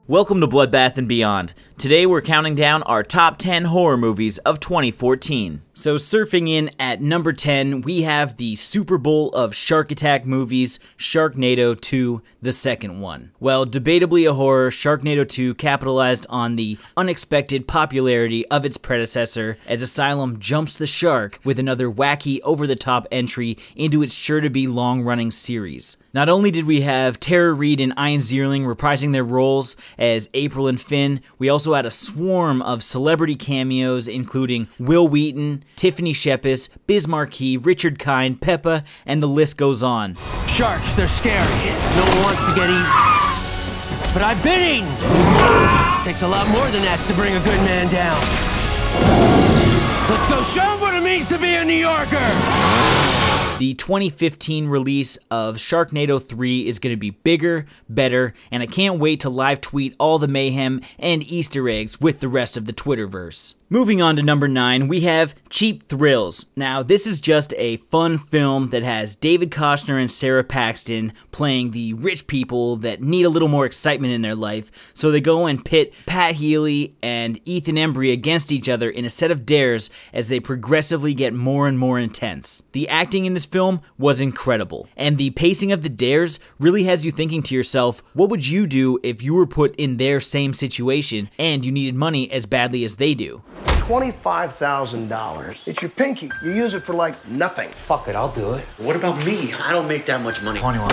Welcome to Bloodbath and Beyond. Today we're counting down our top 10 horror movies of 2014. So surfing in at number 10, we have the Super Bowl of Shark Attack movies, Sharknado 2, the second one. Well, debatably a horror, Sharknado 2 capitalized on the unexpected popularity of its predecessor as Asylum jumps the shark with another wacky, over-the-top entry into its sure-to-be long-running series. Not only did we have Tara Reid and Ian Ziering reprising their roles as April and Finn, we also had a swarm of celebrity cameos including Will Wheaton, Tiffany Shepis, Biz Marquis, Richard Kind, Peppa, and the list goes on. Sharks, they're scary. No one wants to get eaten. But I've been eaten! Takes a lot more than that to bring a good man down. Let's go show him what it means to be a New Yorker! The 2015 release of Sharknado 3 is going to be bigger, better, and I can't wait to live tweet all the mayhem and Easter eggs with the rest of the Twitterverse. Moving on to number 9, we have Cheap Thrills. Now, this is just a fun film that has David Koechner and Sarah Paxton playing the rich people that need a little more excitement in their life, so they go and pit Pat Healy and Ethan Embry against each other in a set of dares as they progressively get more and more intense. The acting in this film was incredible, and the pacing of the dares really has you thinking to yourself, what would you do if you were put in their same situation and you needed money as badly as they do? $25,000. It's your pinky. You use it for like nothing. Fuck it, I'll do it. What about me? I don't make that much money. 21.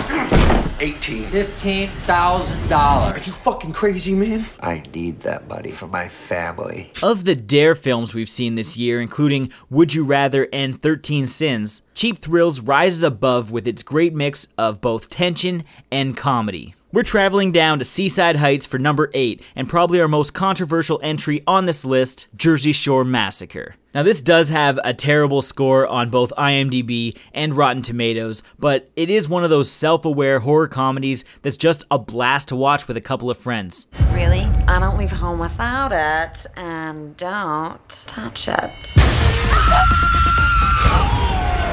18. $15,000. Are you fucking crazy, man? I need that money for my family. Of the dare films we've seen this year, including Would You Rather and 13 Sins, Cheap Thrills rises above with its great mix of both tension and comedy. We're traveling down to Seaside Heights for number 8, and probably our most controversial entry on this list, Jersey Shore Massacre. Now this does have a terrible score on both IMDb and Rotten Tomatoes, but it is one of those self-aware horror comedies that's just a blast to watch with a couple of friends. Really? I don't leave home without it, and don't touch it.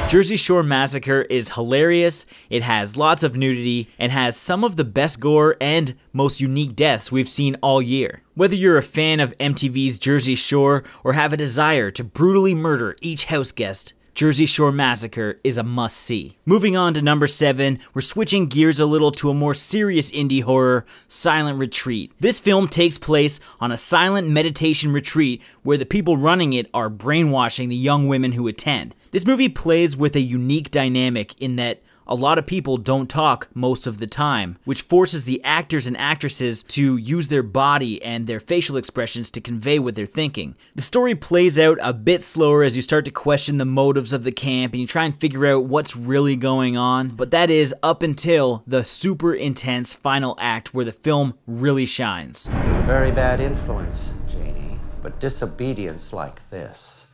Jersey Shore Massacre is hilarious, it has lots of nudity, and has some of the best gore and most unique deaths we've seen all year. Whether you're a fan of MTV's Jersey Shore or have a desire to brutally murder each house guest, Jersey Shore Massacre is a must-see. Moving on to number 7, we're switching gears a little to a more serious indie horror, Silent Retreat. This film takes place on a silent meditation retreat where the people running it are brainwashing the young women who attend. This movie plays with a unique dynamic in that a lot of people don't talk most of the time, which forces the actors and actresses to use their body and their facial expressions to convey what they're thinking. The story plays out a bit slower as you start to question the motives of the camp and you try and figure out what's really going on, but that is up until the super intense final act where the film really shines. You're a very bad influence, Janie, but disobedience like this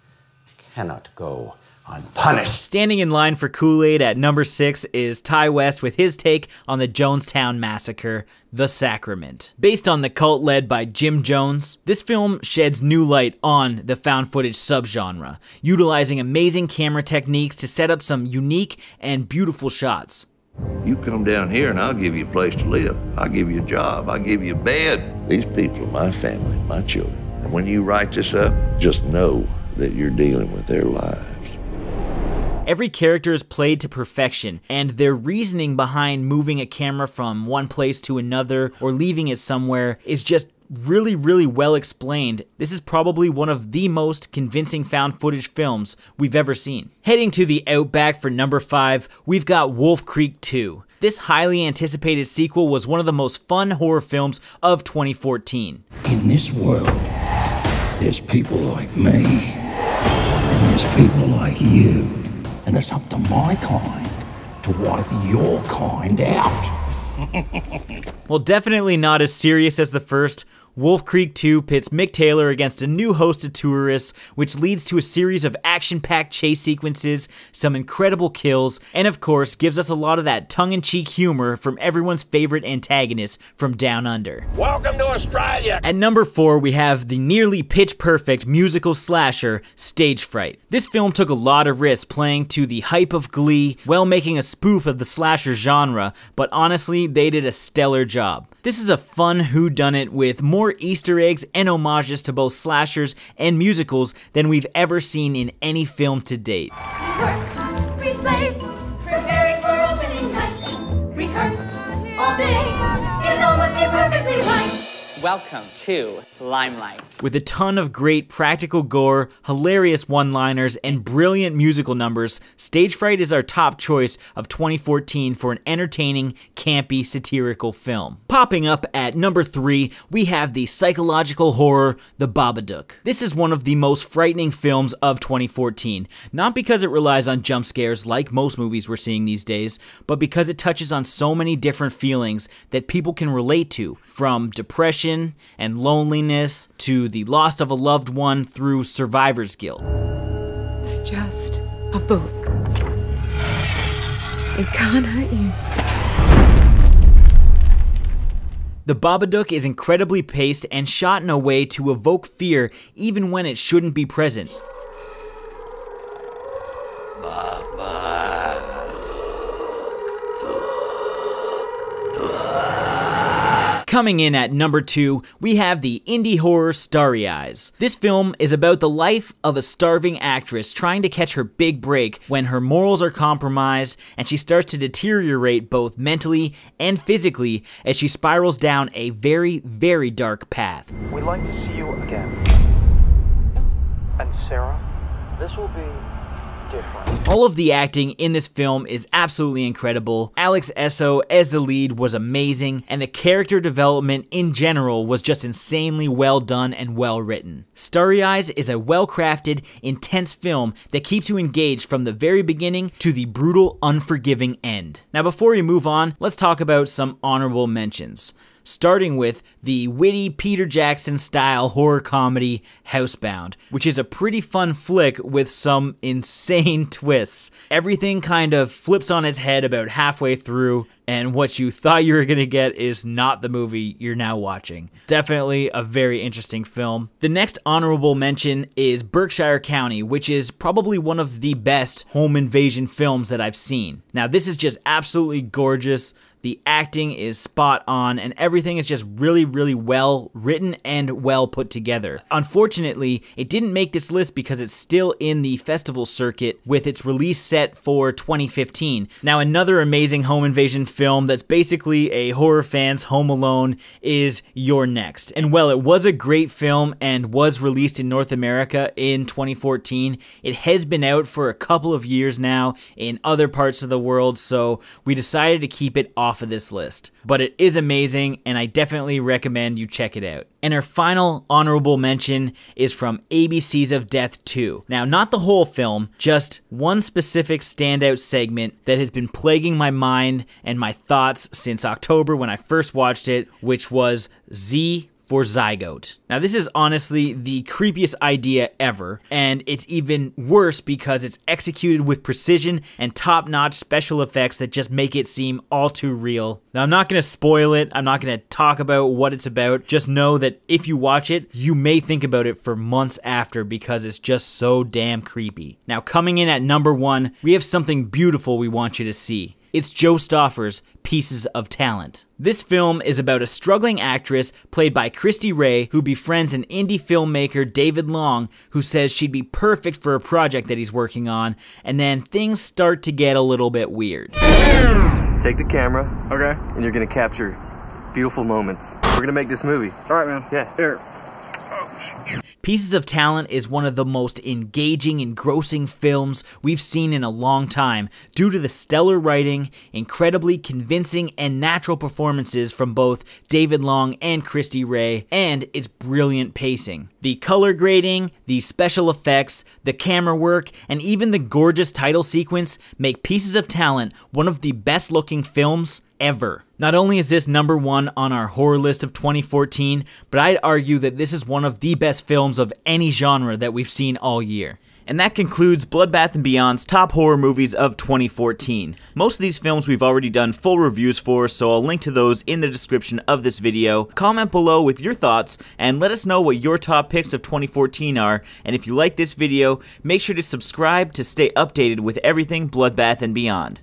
cannot go unpunished. Standing in line for Kool-Aid at number 6 is Ty West with his take on the Jonestown Massacre, The Sacrament. Based on the cult led by Jim Jones, this film sheds new light on the found footage subgenre, utilizing amazing camera techniques to set up some unique and beautiful shots. You come down here and I'll give you a place to live. I'll give you a job. I'll give you a bed. These people are my family, my children. And when you write this up, just know that you're dealing with their lives. Every character is played to perfection, and their reasoning behind moving a camera from one place to another or leaving it somewhere is just really well explained. This is probably one of the most convincing found footage films we've ever seen. Heading to the Outback for number 5, we've got Wolf Creek 2. This highly anticipated sequel was one of the most fun horror films of 2014. In this world, there's people like me, and there's people like you. And it's up to my kind to wipe your kind out. Well, definitely not as serious as the first. Wolf Creek 2 pits Mick Taylor against a new host of tourists, which leads to a series of action-packed chase sequences, some incredible kills, and of course gives us a lot of that tongue-in-cheek humor from everyone's favorite antagonist from Down Under. Welcome to Australia! At number 4, we have the nearly pitch-perfect musical slasher, Stage Fright. This film took a lot of risks playing to the hype of Glee while making a spoof of the slasher genre, but honestly, they did a stellar job. This is a fun whodunit with more Easter eggs and homages to both slashers and musicals than we've ever seen in any film to date. We save, preparing for opening night. Rehearse all day, it almost came perfectly right. Welcome to Limelight. With a ton of great practical gore, hilarious one-liners, and brilliant musical numbers, Stage Fright is our top choice of 2014 for an entertaining, campy, satirical film. Popping up at number 3, we have the psychological horror, The Babadook. This is one of the most frightening films of 2014, not because it relies on jump scares like most movies we're seeing these days, but because it touches on so many different feelings that people can relate to, from depression and loneliness to the loss of a loved one through survivor's guilt. It's just a book. It can't hurt you. The Babadook is incredibly paced and shot in a way to evoke fear even when it shouldn't be present. Coming in at number 2, we have the indie horror Starry Eyes. This film is about the life of a starving actress trying to catch her big break when her morals are compromised and she starts to deteriorate both mentally and physically as she spirals down a very, very dark path. We'd like to see you again. And Sarah, this will be different. All of the acting in this film is absolutely incredible. Alex Esso as the lead was amazing, and the character development in general was just insanely well done and well written. Starry Eyes is a well-crafted, intense film that keeps you engaged from the very beginning to the brutal, unforgiving end. Now before we move on, let's talk about some honorable mentions. Starting with the witty Peter Jackson-style horror comedy Housebound, which is a pretty fun flick with some insane twists. Everything kind of flips on its head about halfway through, and what you thought you were going to get is not the movie you're now watching. Definitely a very interesting film. The next honorable mention is Berkshire County, which is probably one of the best home invasion films that I've seen. Now, this is just absolutely gorgeous. The acting is spot on, and everything is just really, really well written and well put together. Unfortunately, it didn't make this list because it's still in the festival circuit with its release set for 2015. Now, another amazing home invasion film that's basically a horror fan's Home Alone is You're Next. And while it was a great film and was released in North America in 2014, it has been out for a couple of years now in other parts of the world, so we decided to keep it off of this list. But it is amazing, and I definitely recommend you check it out. And our final honorable mention is from ABCs of Death 2. Now, not the whole film, just one specific standout segment that has been plaguing my mind and my thoughts since October when I first watched it, which was Z for Zygote. Now, this is honestly the creepiest idea ever, and it's even worse because it's executed with precision and top-notch special effects that just make it seem all too real. Now, I'm not going to spoil it. I'm not going to talk about what it's about. Just know that if you watch it, you may think about it for months after because it's just so damn creepy. Now, coming in at number 1, we have something beautiful we want you to see. It's Joe Stoffer's Pieces of Talent. This film is about a struggling actress played by Christy Ray who befriends an indie filmmaker, David Long, who says she'd be perfect for a project that he's working on, and then things start to get a little bit weird. Take the camera, okay, and you're gonna capture beautiful moments. We're gonna make this movie. All right, man. Yeah. Here. Pieces of Talent is one of the most engaging, engrossing films we've seen in a long time due to the stellar writing, incredibly convincing and natural performances from both David Long and Christy Ray, and its brilliant pacing. The color grading, the special effects, the camera work, and even the gorgeous title sequence make Pieces of Talent one of the best looking films ever. Not only is this number 1 on our horror list of 2014, but I'd argue that this is one of the best films of any genre that we've seen all year. And that concludes Bloodbath & Beyond's top horror movies of 2014. Most of these films we've already done full reviews for, so I'll link to those in the description of this video. Comment below with your thoughts, and let us know what your top picks of 2014 are, and if you like this video, make sure to subscribe to stay updated with everything Bloodbath & Beyond.